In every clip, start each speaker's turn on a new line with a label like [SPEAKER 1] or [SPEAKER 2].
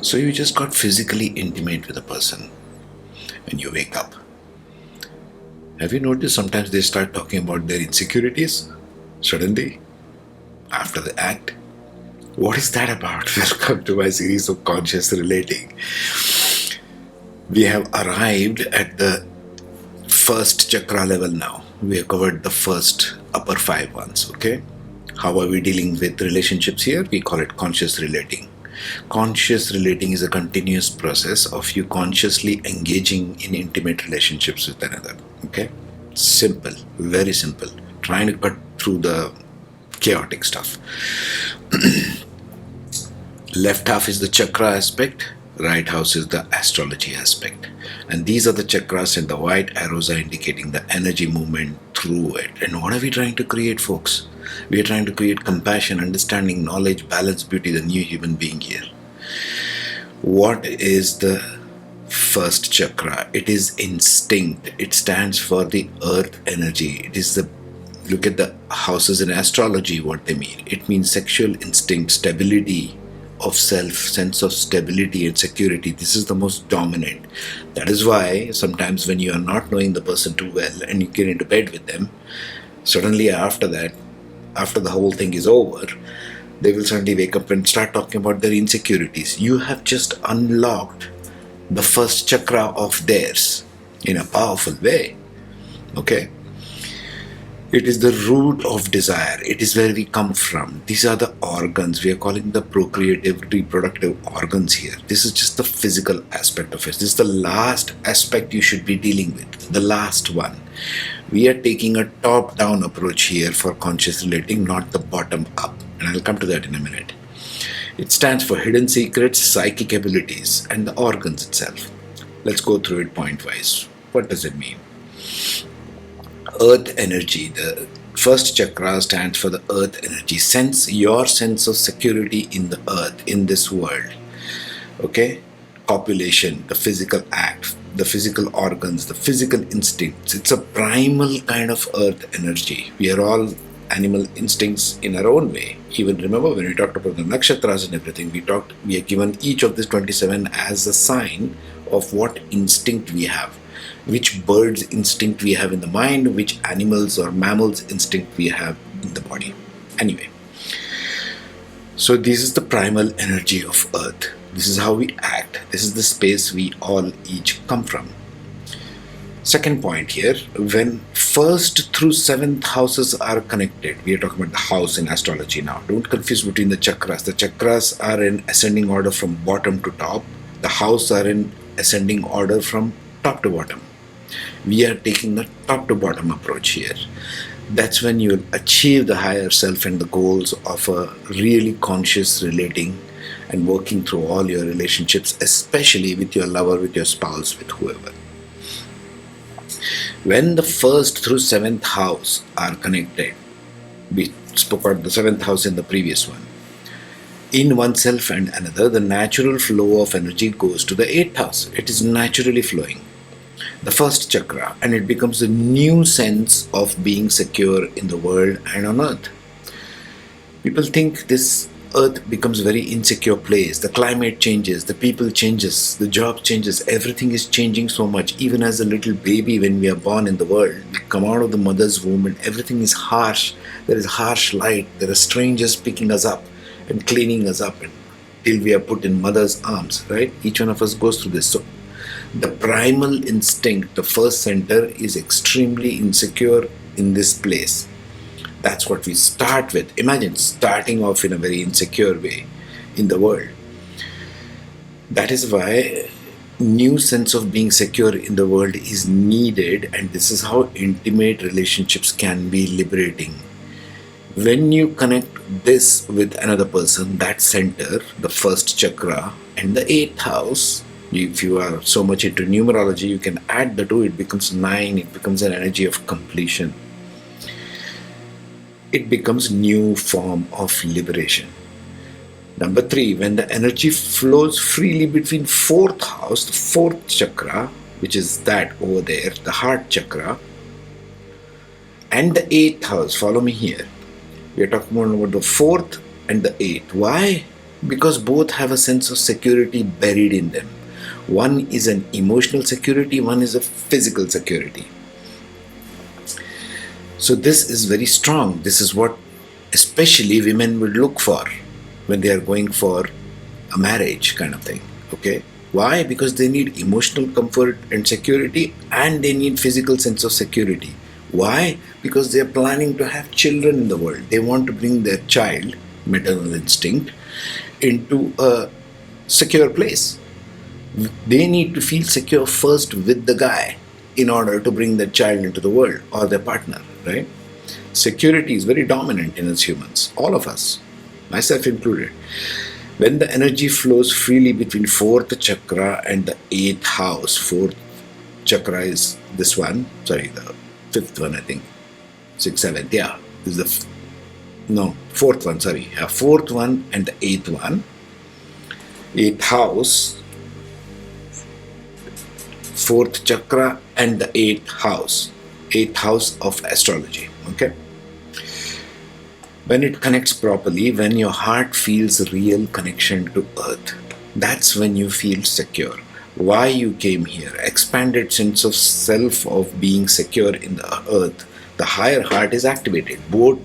[SPEAKER 1] So you just got physically intimate with a person when you wake up. Have you noticed sometimes they start talking about their insecurities suddenly after the act? What is that about? Welcome to my series of conscious relating. We have arrived at the first chakra level now. We have covered the first upper 5 ones, okay? How are we dealing with relationships here? We call it conscious relating. Conscious relating is a continuous process of you consciously engaging in intimate relationships with another, okay? Simple, very simple. Trying to cut through the chaotic stuff. Left half is the chakra aspect, right half is the astrology aspect. And these are the chakras, and the white arrows are indicating the energy movement through it. And what are we trying to create, folks? We are trying to create compassion, understanding, knowledge, balance, beauty, the new human being here. What is the first chakra? It is instinct. It stands for the earth energy. It is the look at the houses in astrology, what they mean. It means sexual instinct, stability of self, sense of stability and security. This is the most dominant. That is why sometimes when you are not knowing the person too well and you get into bed with them, suddenly after that, after the whole thing is over, they will suddenly wake up and start talking about their insecurities. You have just unlocked the first chakra of theirs in a powerful way. Okay? It is the root of desire. It is where we come from. These are the organs. We are calling the procreative, reproductive organs here. This is just the physical aspect of it. This is the last aspect you should be dealing with. The last one. We are taking a top-down approach here for conscious relating, not the bottom-up. And I'll come to that in a minute. It stands for hidden secrets, psychic abilities, and the organs itself. Let's go through it point-wise. What does it mean? Earth energy. The first chakra stands for the earth energy. Sense your sense of security in the earth, in this world. Okay? Copulation, the physical act, the physical organs, the physical instincts. It's a primal kind of earth energy. We are all animal instincts in our own way. Even remember when we talked about the nakshatras and everything, we are given each of these 27 as a sign of what instinct we have. Which bird's instinct we have in the mind, which animals or mammals instinct we have in the body. Anyway, so this is the primal energy of earth. This is how we act. This is the space we all each come from. Second point here, when first through seventh houses are connected, we are talking about the house in astrology now. Don't confuse between the chakras. The chakras are in ascending order from bottom to top. The house are in ascending order from top to bottom. We are taking the top to bottom approach here. That's when you'll achieve the higher self and the goals of a really conscious relating and working through all your relationships, especially with your lover, with your spouse, with whoever. When the first through seventh house are connected, we spoke about the seventh house in the previous one. In oneself and another, the natural flow of energy goes to the eighth house. It is naturally flowing. The first chakra, and it becomes a new sense of being secure in the world and on earth. People think this earth becomes a very insecure place. The climate changes, the people changes, the job changes, everything is changing so much. Even as a little baby, when we are born in the world, we come out of the mother's womb and everything is harsh. There is harsh light. There are strangers picking us up and cleaning us up until we are put in mother's arms, right? Each one of us goes through this. So the primal instinct, the first center, is extremely insecure in this place. That's what we start with. Imagine starting off in a very insecure way in the world. That is why new sense of being secure in the world is needed, and this is how intimate relationships can be liberating. When you connect this with another person, that center, the first chakra and the eighth house, if you are so much into numerology, you can add the two, it becomes 9, it becomes an energy of completion. It becomes new form of liberation. Number 3, when the energy flows freely between fourth house, the fourth chakra, which is that over there, the heart chakra, and the eighth house, follow me here. We are talking about the fourth and the eighth. Why? Because both have a sense of security buried in them. One is an emotional security, one is a physical security. So this is very strong. This is what especially women would look for when they are going for a marriage kind of thing. Okay? Why? Because they need emotional comfort and security, and they need physical sense of security. Why? Because they are planning to have children in the world. They want to bring their child, maternal instinct, into a secure place. They need to feel secure first with the guy in order to bring their child into the world, or their partner, right? Security is very dominant in us humans, all of us, myself included. When the energy flows freely between fourth chakra and the eighth house, fourth chakra is this one, sorry, the fifth one, I think, sixth, seventh, yeah, is the fourth one, sorry, fourth one and the eighth one, eighth house, fourth chakra and the eighth house of astrology, okay? When it connects properly, when your heart feels real connection to earth, that's when you feel secure. Why you came here, expanded sense of self of being secure in the earth, the higher heart is activated, both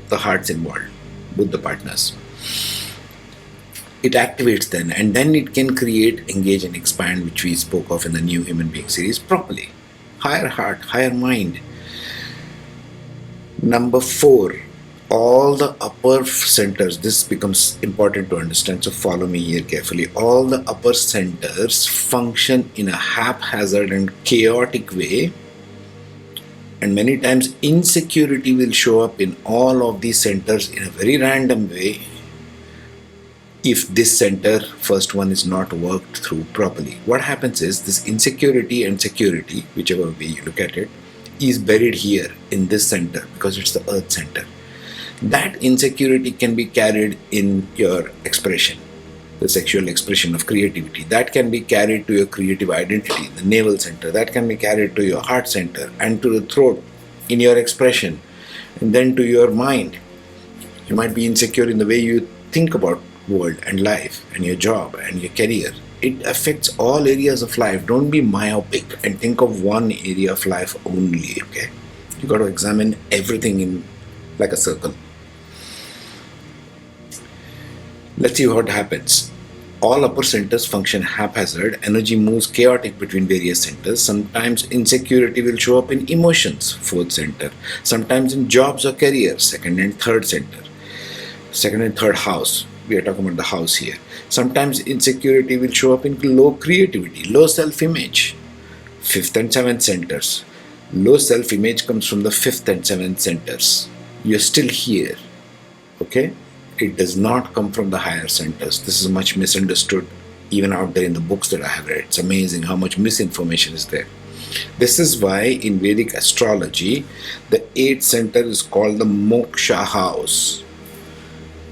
[SPEAKER 1] the hearts involved, both the partners. It activates then, and then it can create, engage and expand, which we spoke of in the New Human Being series, properly. Higher heart, higher mind. Number 4, all the upper centers, this becomes important to understand, so follow me here carefully. All the upper centers function in a haphazard and chaotic way, and many times insecurity will show up in all of these centers in a very random way if this center, first one, is not worked through properly. What happens is this insecurity and security, whichever way you look at it, is buried here in this center because it's the earth center. That insecurity can be carried in your expression, the sexual expression of creativity. That can be carried to your creative identity, the navel center. That can be carried to your heart center and to the throat in your expression, and then to your mind. You might be insecure in the way you think about world and life and your job and your career. It affects all areas of life. Don't be myopic and think of one area of life only, okay? You got to examine everything in like a circle. Let's see what happens. All upper centers function haphazard. Energy moves chaotic between various centers. Sometimes insecurity will show up in emotions, fourth center. Sometimes in jobs or career, second and third center. Second and third house. We are talking about the house here. Sometimes insecurity will show up in low creativity, low self-image, fifth and seventh centers. Low self-image comes from the fifth and seventh centers. You're still here, okay? It does not come from the higher centers. This is much misunderstood even out there in the books that I have read. It's amazing how much misinformation is there. This is why in Vedic astrology, the eighth center is called the moksha house.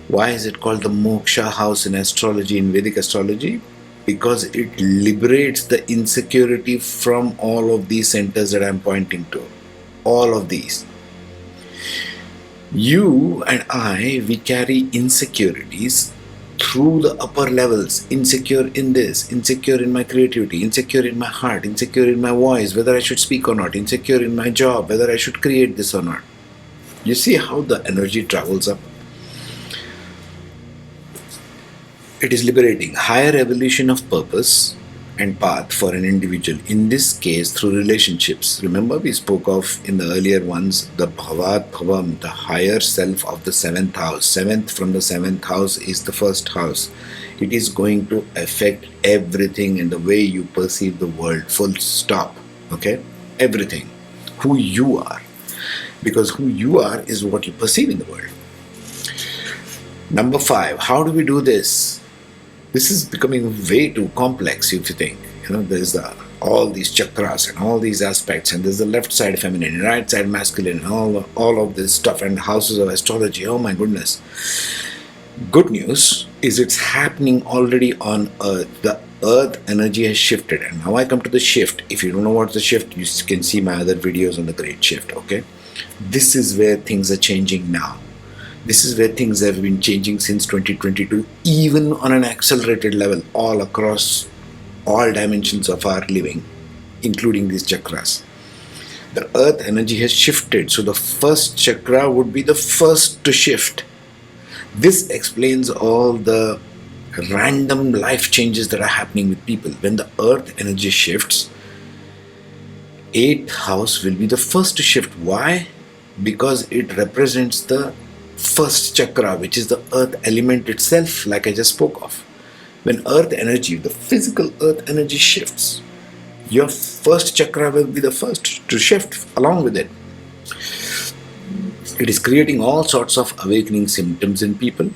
[SPEAKER 1] Why is it called the moksha house in astrology, in Vedic astrology? Because it liberates the insecurity from all of these centers that I'm pointing to. All of these. You and I, we carry insecurities through the upper levels. Insecure in this, insecure in my creativity, insecure in my heart, insecure in my voice, whether I should speak or not, insecure in my job, whether I should create this or not. You see how the energy travels up? It is liberating. Higher evolution of purpose and path for an individual, in this case through relationships. Remember we spoke of in the earlier ones the bhavat bhavam, the higher self of the seventh house. Seventh from the seventh house is the first house. It is going to affect everything in the way you perceive the world, full stop, okay? Everything. Who you are. Because who you are is what you perceive in the world. Number 5, how do we do this? This is becoming way too complex if you think. There's all these chakras and all these aspects, and there's the left side feminine and right side masculine, and all of this stuff, and houses of astrology. Oh my goodness. Good news is it's happening already on Earth. The Earth energy has shifted, and now I come to the shift. If you don't know what's the shift, you can see my other videos on the Great Shift, okay? This is where things are changing now. This is where things have been changing since 2022, even on an accelerated level, all across all dimensions of our living, including these chakras. The earth energy has shifted, so the first chakra would be the first to shift. This explains all the random life changes that are happening with people. When the earth energy shifts, 8th house will be the first to shift. Why? Because it represents the first chakra, which is the earth element itself, like I just spoke of. When earth energy, the physical earth energy shifts, your first chakra will be the first to shift along with it. It is creating all sorts of awakening symptoms in people,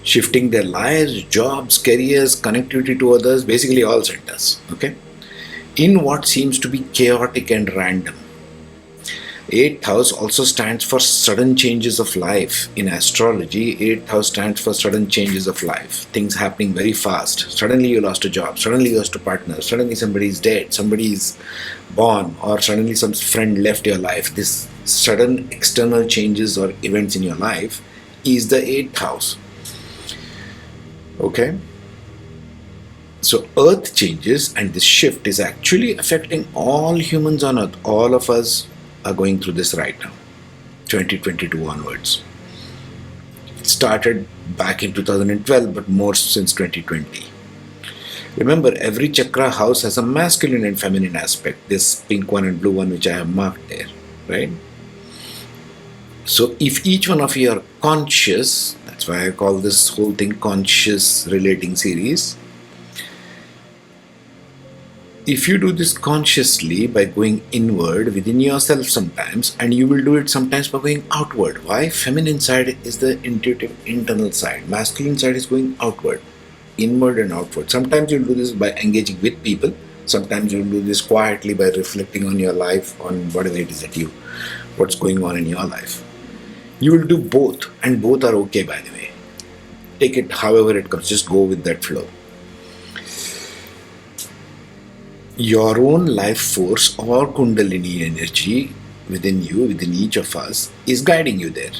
[SPEAKER 1] shifting their lives, jobs, careers, connectivity to others, basically all centers, okay? In what seems to be chaotic and random. 8th house also stands for sudden changes of life. In astrology, 8th house stands for sudden changes of life. Things happening very fast. Suddenly you lost a job, suddenly you lost a partner, suddenly somebody is dead, somebody is born, or suddenly some friend left your life. This sudden external changes or events in your life is the 8th house. Okay? So earth changes, and this shift is actually affecting all humans on earth. All of us are going through this right now, 2022 onwards. It started back in 2012, but more since 2020. Remember, every chakra house has a masculine and feminine aspect. This pink one and blue one, which I have marked there, right? So if each one of you are conscious, that's why I call this whole thing conscious relating series. If you do this consciously by going inward within yourself sometimes, and you will do it sometimes by going outward. Why? Feminine side is the intuitive internal side. Masculine side is going outward, inward and outward. Sometimes you'll do this by engaging with people. Sometimes you'll do this quietly by reflecting on your life, on whatever it is that what's going on in your life. You will do both, and both are okay, by the way. Take it however it comes, just go with that flow. Your own life force or Kundalini energy within you, within each of us, is guiding you there.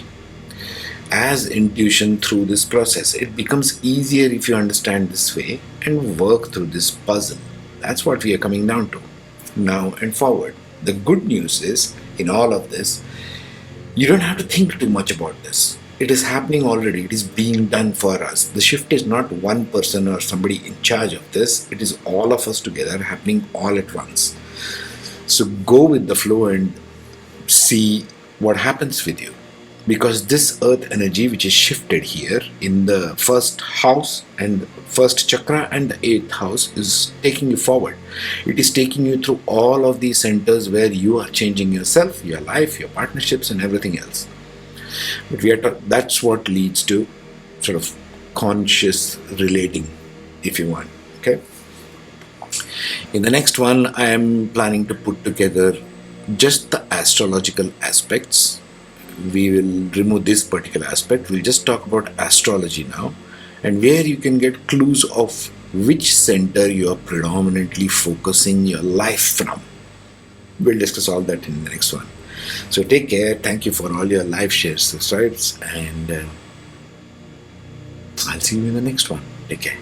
[SPEAKER 1] As intuition through this process, it becomes easier if you understand this way and work through this puzzle. That's what we are coming down to, now and forward. The good news is, in all of this, you don't have to think too much about this. It is happening already. It is being done for us. The shift is not one person or somebody in charge of this. It is all of us together happening all at once. So go with the flow and see what happens with you. Because this earth energy which is shifted here in the first house and first chakra and the 8th house is taking you forward. It is taking you through all of these centers where you are changing yourself, your life, your partnerships and everything else. But that's what leads to sort of conscious relating, if you want. Okay. In the next one, I am planning to put together just the astrological aspects. We will remove this particular aspect. We'll just talk about astrology now, and where you can get clues of which center you are predominantly focusing your life from. We'll discuss all that in the next one. So take care. Thank you for all your live shares, subscribes, and I'll see you in the next one. Take care.